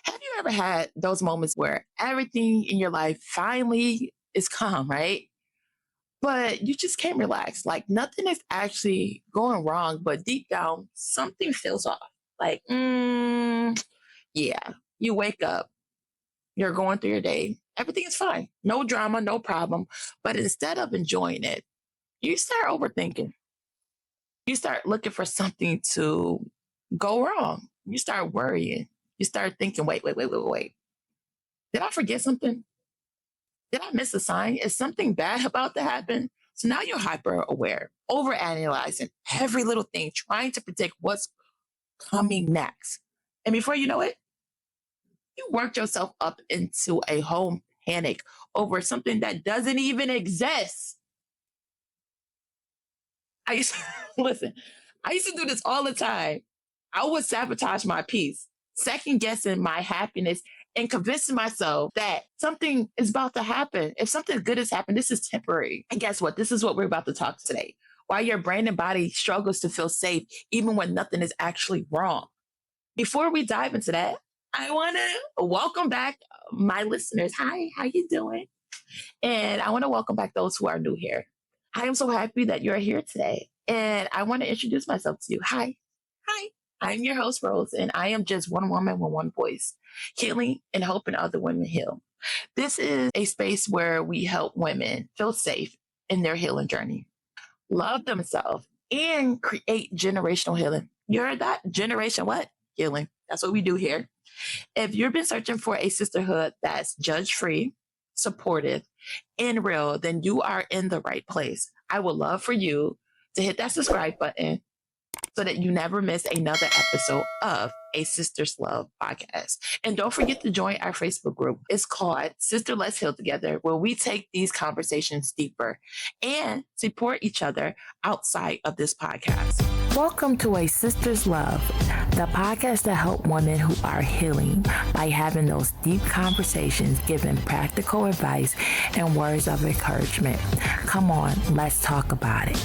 Have you ever had those moments where everything in your life finally is calm, right? But you just can't relax. Like nothing is actually going wrong, but deep down, something feels off. Like, yeah, you wake up, you're going through your day, everything is fine, no drama, no problem. But instead of enjoying it, you start overthinking. You start looking for something to go wrong. You start worrying. You start thinking, wait. Did I forget something? Did I miss a sign? Is something bad about to happen? So now you're hyper aware, over analyzing every little thing, trying to predict what's coming next. And before you know it, you worked yourself up into a whole panic over something that doesn't even exist. I used to, listen, I used to do this all the time. I would sabotage my peace, second guessing my happiness and convincing myself that something is about to happen. If something good has happened, this is temporary. And guess what? This is what we're about to talk today. Why your brain and body struggles to feel safe even when nothing is actually wrong. Before we dive into that, I want to welcome back my listeners. Hi, how you doing? And I want to welcome back those who are new here. I am so happy that you're here today. And I want to introduce myself to you. Hi. I'm your host, Rose, and I am just one woman with one voice, healing and helping other women heal. This is a space where we help women feel safe in their healing journey, love themselves, and create generational healing. You're that generation what? Healing. That's what we do here. If you've been searching for a sisterhood that's judge free, supportive, and real, then you are in the right place. I would love for you to hit that subscribe button so that you never miss another episode of a Sisters Love podcast. And don't forget to join our Facebook group. It's called Sister Let's Heal Together, where we take these conversations deeper and support each other outside of this podcast. Welcome to A Sister's Love, the podcast that helps women who are healing by having those deep conversations, giving practical advice and words of encouragement. Come on, let's talk about it.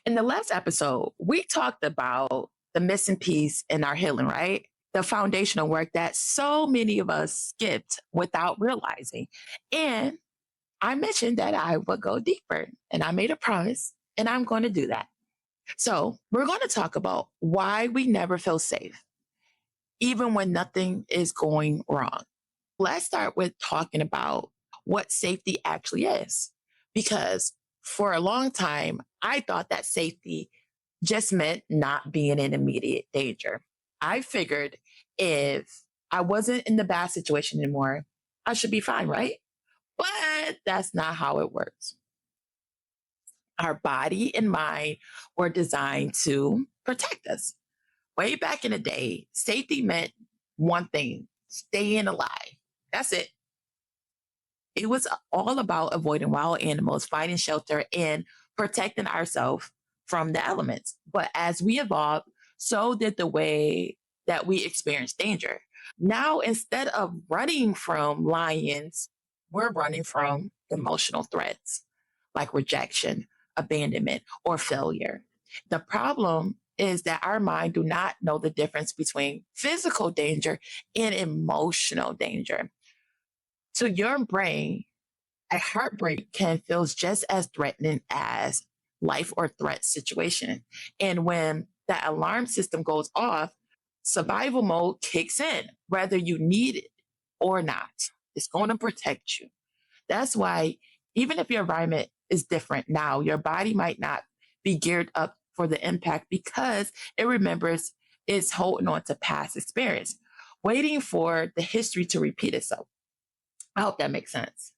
In the last episode, we talked about the missing piece in our healing, right? The foundational work that so many of us skipped without realizing. And I mentioned that I would go deeper, and I made a promise, and I'm going to do that. So we're going to talk about why we never feel safe, even when nothing is going wrong. Let's start with talking about what safety actually is, because for a long time, I thought that safety just meant not being in immediate danger. I figured if I wasn't in the bad situation anymore, I should be fine, right? But that's not how it works. Our body and mind were designed to protect us. Way back in the day, safety meant one thing: staying alive. That's it. It was all about avoiding wild animals, finding shelter, and protecting ourselves from the elements. But as we evolved, so did the way that we experience danger. Now, instead of running from lions, we're running from emotional threats like rejection, abandonment, or failure. The problem is that our mind do not know the difference between physical danger and emotional danger. To your brain, a heartbreak can feel just as threatening as life or threat situation. And when that alarm system goes off, survival mode kicks in, whether you need it or not. It's going to protect you. That's why even if your environment is different now, your body might not be geared up for the impact because it remembers it's holding on to past experience, waiting for the history to repeat itself. I hope that makes sense.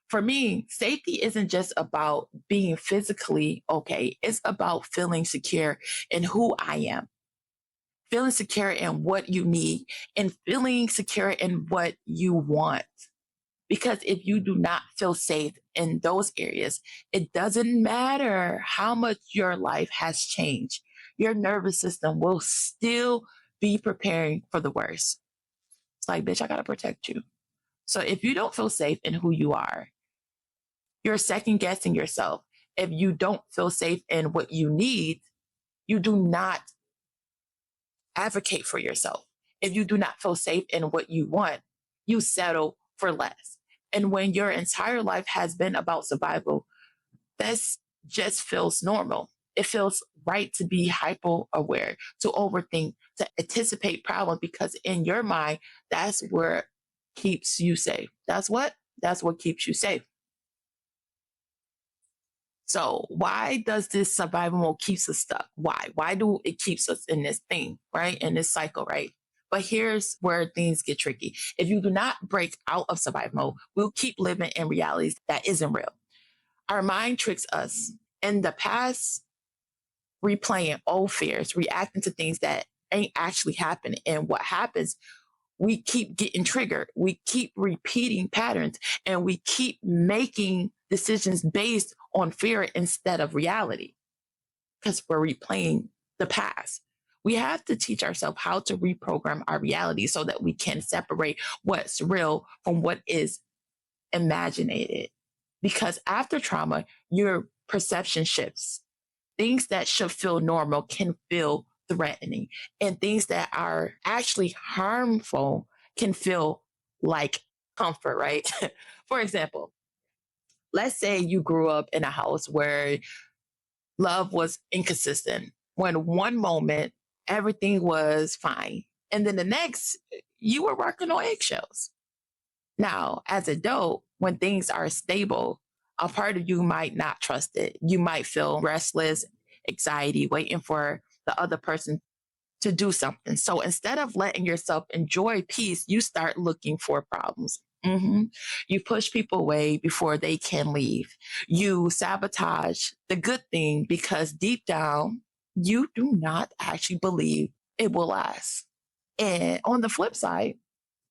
For me, safety isn't just about being physically okay. It's about feeling secure in who I am, feeling secure in what you need, and feeling secure in what you want. Because if you do not feel safe in those areas, it doesn't matter how much your life has changed. Your nervous system will still be preparing for the worst. It's like, bitch, I got to protect you. So if you don't feel safe in who you are, you're second guessing yourself. If you don't feel safe in what you need, you do not advocate for yourself. If you do not feel safe in what you want, you settle for less. And when your entire life has been about survival, this just feels normal. It feels right to be hyper aware, to overthink, to anticipate problems because in your mind, that's where keeps you safe. That's what? That's what keeps you safe. So why does this survival mode keeps us stuck? Why? Why do it keeps us in this thing, right? In this cycle, right? But here's where things get tricky. If you do not break out of survival mode, we'll keep living in realities that isn't real. Our mind tricks us. In the past, replaying old fears, reacting to things that ain't actually happening. And what happens, we keep getting triggered. We keep repeating patterns and we keep making decisions based on fear instead of reality because we're replaying the past. We have to teach ourselves how to reprogram our reality so that we can separate what's real from what is imaginated. Because after trauma, your perception shifts. Things that should feel normal can feel threatening, and things that are actually harmful can feel like comfort, right? For example, let's say you grew up in a house where love was inconsistent. When one moment everything was fine, and then the next you were working on eggshells. Now, as an adult, when things are stable, a part of you might not trust it. You might feel restless, anxiety, waiting for the other person to do something. So instead of letting yourself enjoy peace, you start looking for problems. You push people away before they can leave. You sabotage the good thing because deep down, you do not actually believe it will last. And on the flip side,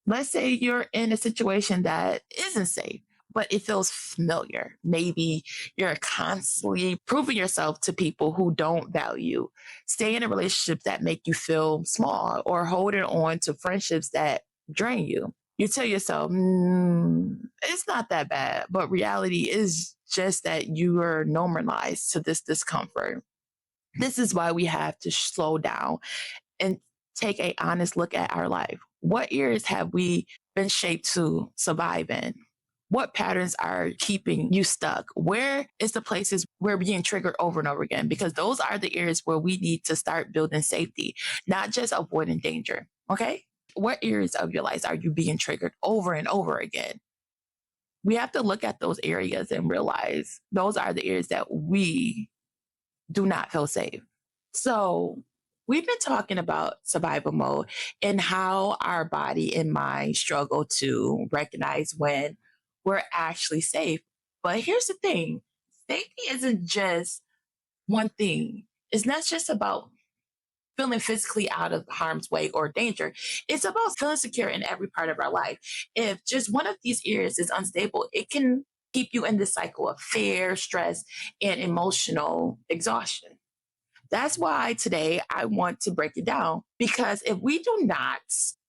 let's say you're in a situation that isn't safe, but it feels familiar. Maybe you're constantly proving yourself to people who don't value, stay in a relationship that make you feel small, or holding on to friendships that drain you. You tell yourself, it's not that bad, but reality is just that you are normalized to this discomfort. This is why we have to slow down and take a honest look at our life. What areas have we been shaped to survive in? What patterns are keeping you stuck? Where is the places we're being triggered over and over again? Because those are the areas where we need to start building safety, not just avoiding danger. Okay? What areas of your life are you being triggered over and over again? We have to look at those areas and realize those are the areas that we do not feel safe. So, we've been talking about survival mode and how our body and mind struggle to recognize when we're actually safe. But here's the thing, safety isn't just one thing, it's not just about feeling physically out of harm's way or danger. It's about feeling secure in every part of our life. If just one of these areas is unstable, it can keep you in this cycle of fear, stress, and emotional exhaustion. That's why today I want to break it down because if we do not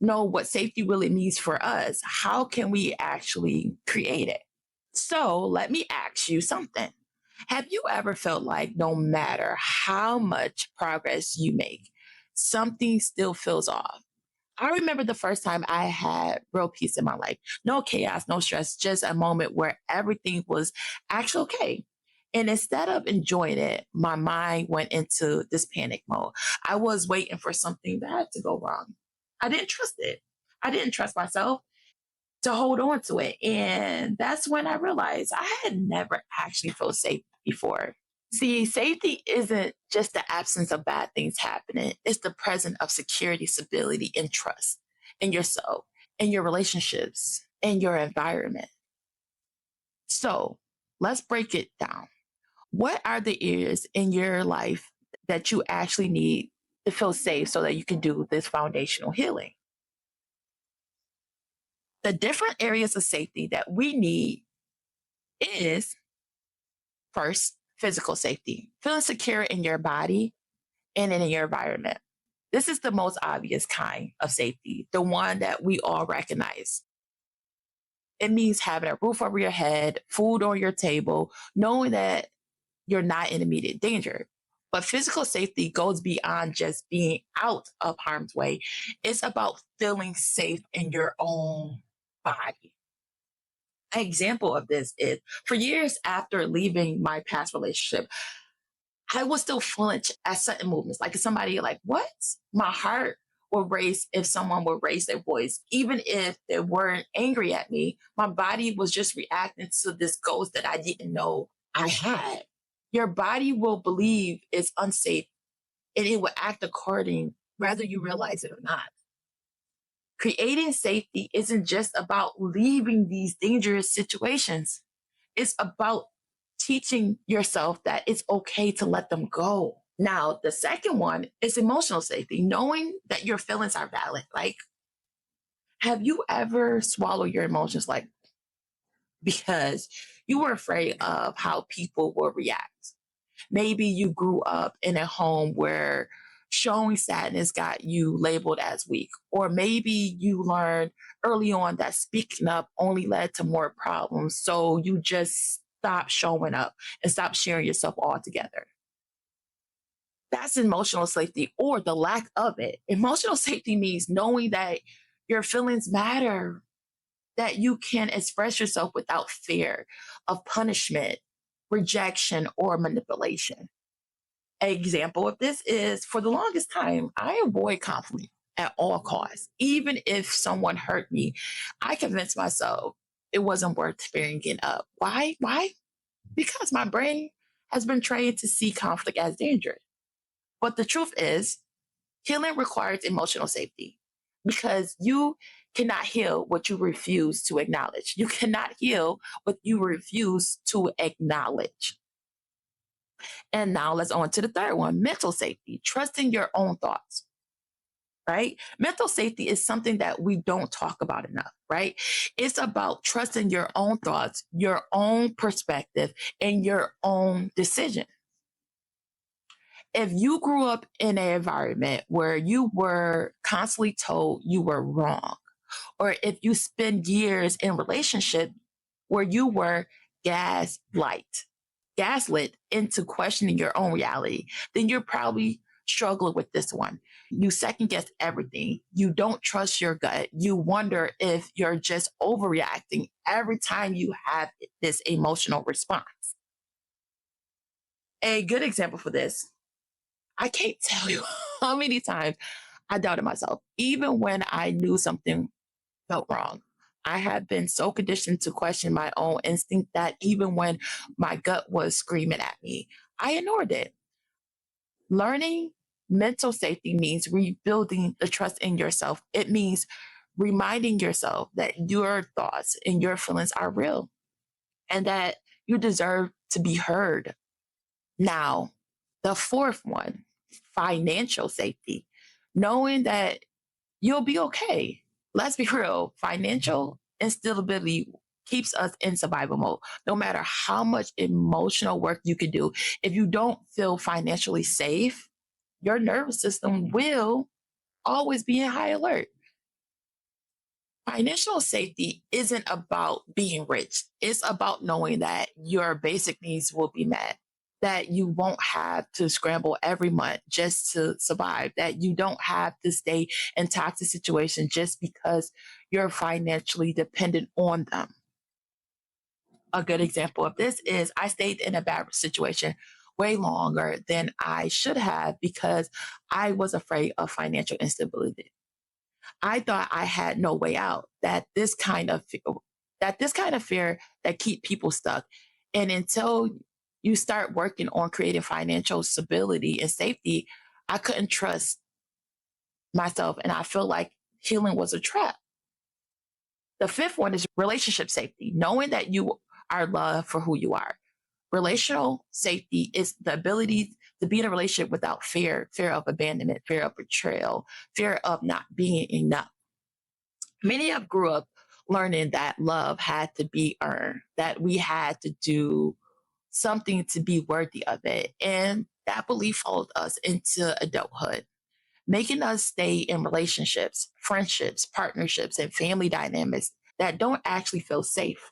know what safety really means for us, how can we actually create it? So let me ask you something. Have you ever felt like no matter how much progress you make, something still feels off? I remember the first time I had real peace in my life. No chaos, no stress, just a moment where everything was actually okay. And instead of enjoying it, my mind went into this panic mode. I was waiting for something bad to go wrong. I didn't trust it. I didn't trust myself to hold on to it. And that's when I realized I had never actually felt safe before. See, safety isn't just the absence of bad things happening, it's the presence of security, stability, and trust in yourself, in your relationships, in your environment. So let's break it down. What are the areas in your life that you actually need to feel safe so that you can do this foundational healing? The different areas of safety that we need is first, physical safety, feeling secure in your body and in your environment. This is the most obvious kind of safety, the one that we all recognize. It means having a roof over your head, food on your table, knowing that you're not in immediate danger. But physical safety goes beyond just being out of harm's way. It's about feeling safe in your own body. An example of this is for years after leaving my past relationship, I would still flinch at certain movements. Like if somebody like, what? My heart would race if someone would raise their voice. Even if they weren't angry at me, my body was just reacting to this ghost that I didn't know I had. Your body will believe it's unsafe and it will act according, whether you realize it or not. Creating safety isn't just about leaving these dangerous situations. It's about teaching yourself that it's okay to let them go. Now, the second one is emotional safety, knowing that your feelings are valid. Like, have you ever swallowed your emotions like because you were afraid of how people will react? Maybe you grew up in a home where showing sadness got you labeled as weak. Or maybe you learned early on that speaking up only led to more problems. So you just stopped showing up and stopped sharing yourself altogether. That's emotional safety or the lack of it. Emotional safety means knowing that your feelings matter, that you can express yourself without fear of punishment, rejection, or manipulation. An example of this is for the longest time, I avoid conflict at all costs. Even if someone hurt me, I convinced myself it wasn't worth bringing up. Why? Why? Because my brain has been trained to see conflict as danger. But the truth is, healing requires emotional safety because you cannot heal what you refuse to acknowledge. You cannot heal what you refuse to acknowledge. And now let's on to the third one, mental safety, trusting your own thoughts, right? Mental safety is something that we don't talk about enough, right? It's about trusting your own thoughts, your own perspective, and your own decision. If you grew up in an environment where you were constantly told you were wrong, or if you spend years in relationship where you were gaslit into questioning your own reality, then you're probably struggling with this one. You second guess everything. You don't trust your gut. You wonder if you're just overreacting every time you have this emotional response. A good example for this, I can't tell you how many times I doubted myself, even when I knew something felt wrong. I had been so conditioned to question my own instinct that even when my gut was screaming at me, I ignored it. Learning mental safety means rebuilding the trust in yourself. It means reminding yourself that your thoughts and your feelings are real and that you deserve to be heard. Now, the fourth one, financial safety, knowing that you'll be okay. Let's be real, financial instability keeps us in survival mode. No matter how much emotional work you can do, if you don't feel financially safe, your nervous system will always be in high alert. Financial safety isn't about being rich. It's about knowing that your basic needs will be met, that you won't have to scramble every month just to survive, that you don't have to stay in toxic situations just because you're financially dependent on them. A good example of this is I stayed in a bad situation way longer than I should have because I was afraid of financial instability. I thought I had no way out. That this kind of fear that keep people stuck. And until you start working on creating financial stability and safety, I couldn't trust myself, and I feel like healing was a trap. The fifth one is relationship safety, knowing that you are loved for who you are. Relational safety is the ability to be in a relationship without fear of abandonment, fear of betrayal, fear of not being enough. Many of grew up learning that love had to be earned, that we had to do something to be worthy of it. And that belief followed us into adulthood, making us stay in relationships, friendships, partnerships, and family dynamics that don't actually feel safe.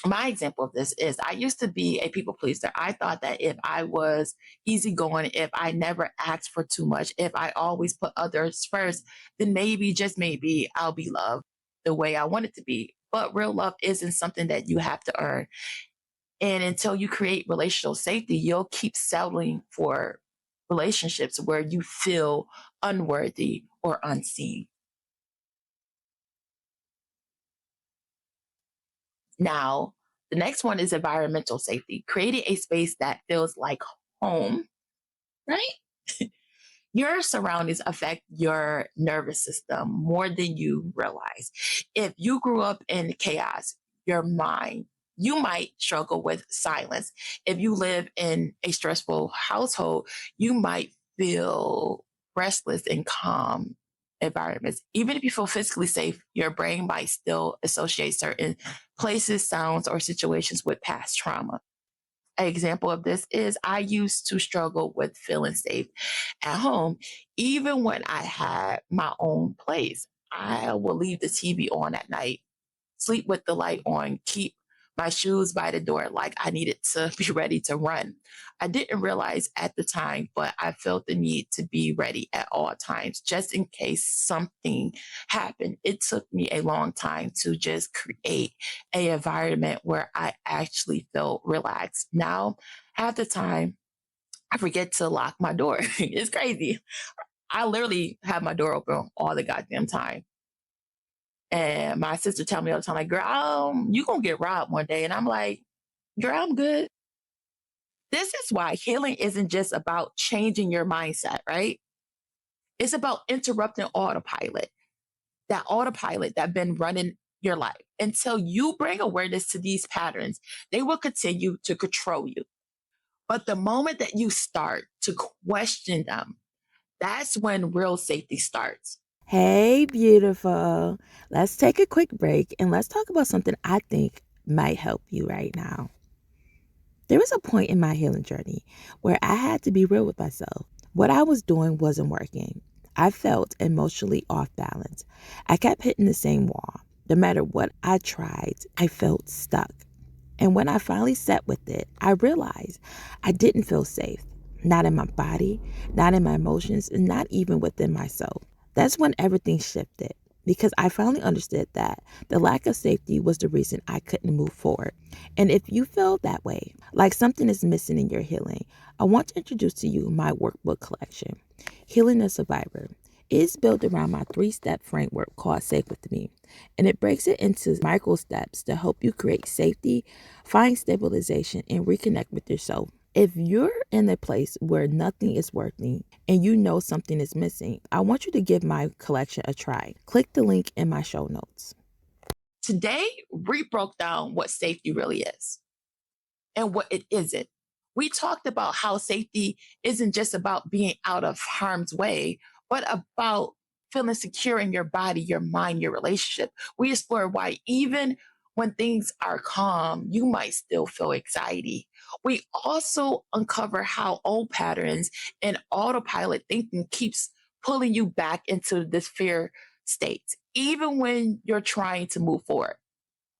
My example of this is I used to be a people pleaser. I thought that if I was easygoing, if I never asked for too much, if I always put others first, then maybe, just maybe, I'll be loved the way I want it to be. But real love isn't something that you have to earn. And until you create relational safety, you'll keep settling for relationships where you feel unworthy or unseen. Now, the next one is environmental safety, creating a space that feels like home, right? Your surroundings affect your nervous system more than you realize. If you grew up in chaos, your mind, you might struggle with silence. If you live in a stressful household, you might feel restless in calm environments. Even if you feel physically safe, your brain might still associate certain places, sounds, or situations with past trauma. An example of this is I used to struggle with feeling safe at home, even when I had my own place. I will leave the TV on at night, sleep with the light on, keep my shoes by the door like I needed to be ready to run. I didn't realize at the time, but I felt the need to be ready at all times, just in case something happened. It took me a long time to just create a environment where I actually felt relaxed. Now, half the time, I forget to lock my door. It's crazy. I literally have my door open all the goddamn time. And my sister tell me all the time, like, girl, you gonna get robbed one day. And I'm like, girl, I'm good. This is why healing isn't just about changing your mindset, right? It's about interrupting autopilot, that autopilot that been running your life. Until you bring awareness to these patterns, they will continue to control you. But the moment that you start to question them, that's when real safety starts. Hey, beautiful. Let's take a quick break and let's talk about something I think might help you right now. There was a point in my healing journey where I had to be real with myself. What I was doing wasn't working. I felt emotionally off balance. I kept hitting the same wall. No matter what I tried, I felt stuck. And when I finally sat with it, I realized I didn't feel safe. Not in my body, not in my emotions, and not even within myself. That's when everything shifted because I finally understood that the lack of safety was the reason I couldn't move forward. And if you feel that way, like something is missing in your healing, I want to introduce to you my workbook collection, Healing a Survivor. It's built around my 3-step framework called Safe With Me, and it breaks it into micro steps to help you create safety, find stabilization, and reconnect with yourself. If you're in a place where nothing is working and you know something is missing, I want you to give my collection a try. Click the link in my show notes. Today, we broke down what safety really is and what it isn't. We talked about how safety isn't just about being out of harm's way, but about feeling secure in your body, your mind, your relationship. We explored why even when things are calm, you might still feel anxiety. We also uncover how old patterns and autopilot thinking keeps pulling you back into this fear state, even when you're trying to move forward.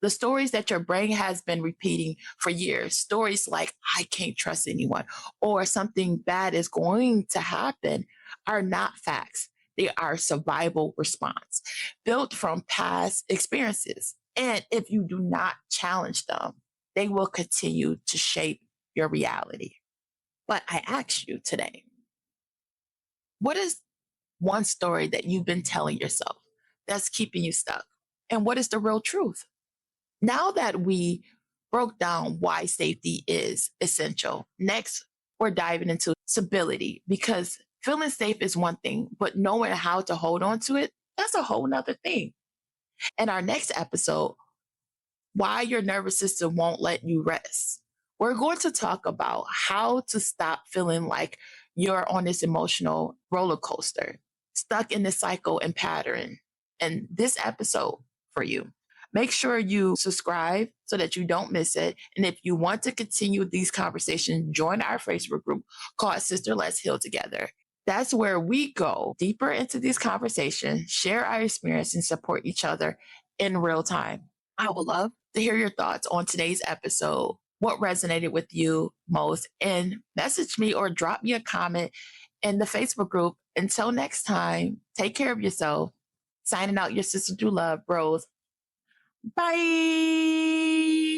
The stories that your brain has been repeating for years, stories like, I can't trust anyone, or something bad is going to happen, are not facts. They are survival response built from past experiences. And if you do not challenge them, they will continue to shape your reality. But I ask you today, what is one story that you've been telling yourself that's keeping you stuck? And what is the real truth? Now that we broke down why safety is essential, next we're diving into stability because feeling safe is one thing, but knowing how to hold on to it, that's a whole nother thing. In our next episode, why your nervous system won't let you rest. We're going to talk about how to stop feeling like you're on this emotional roller coaster, stuck in this cycle and pattern. And this episode for you. Make sure you subscribe so that you don't miss it. And if you want to continue these conversations, join our Facebook group called Sister Let's Heal Together. That's where we go deeper into these conversations, share our experience, and support each other in real time. I would love to hear your thoughts on today's episode. What resonated with you most? And message me or drop me a comment in the Facebook group. Until next time, take care of yourself. Signing out, your sister through love, bros. Bye.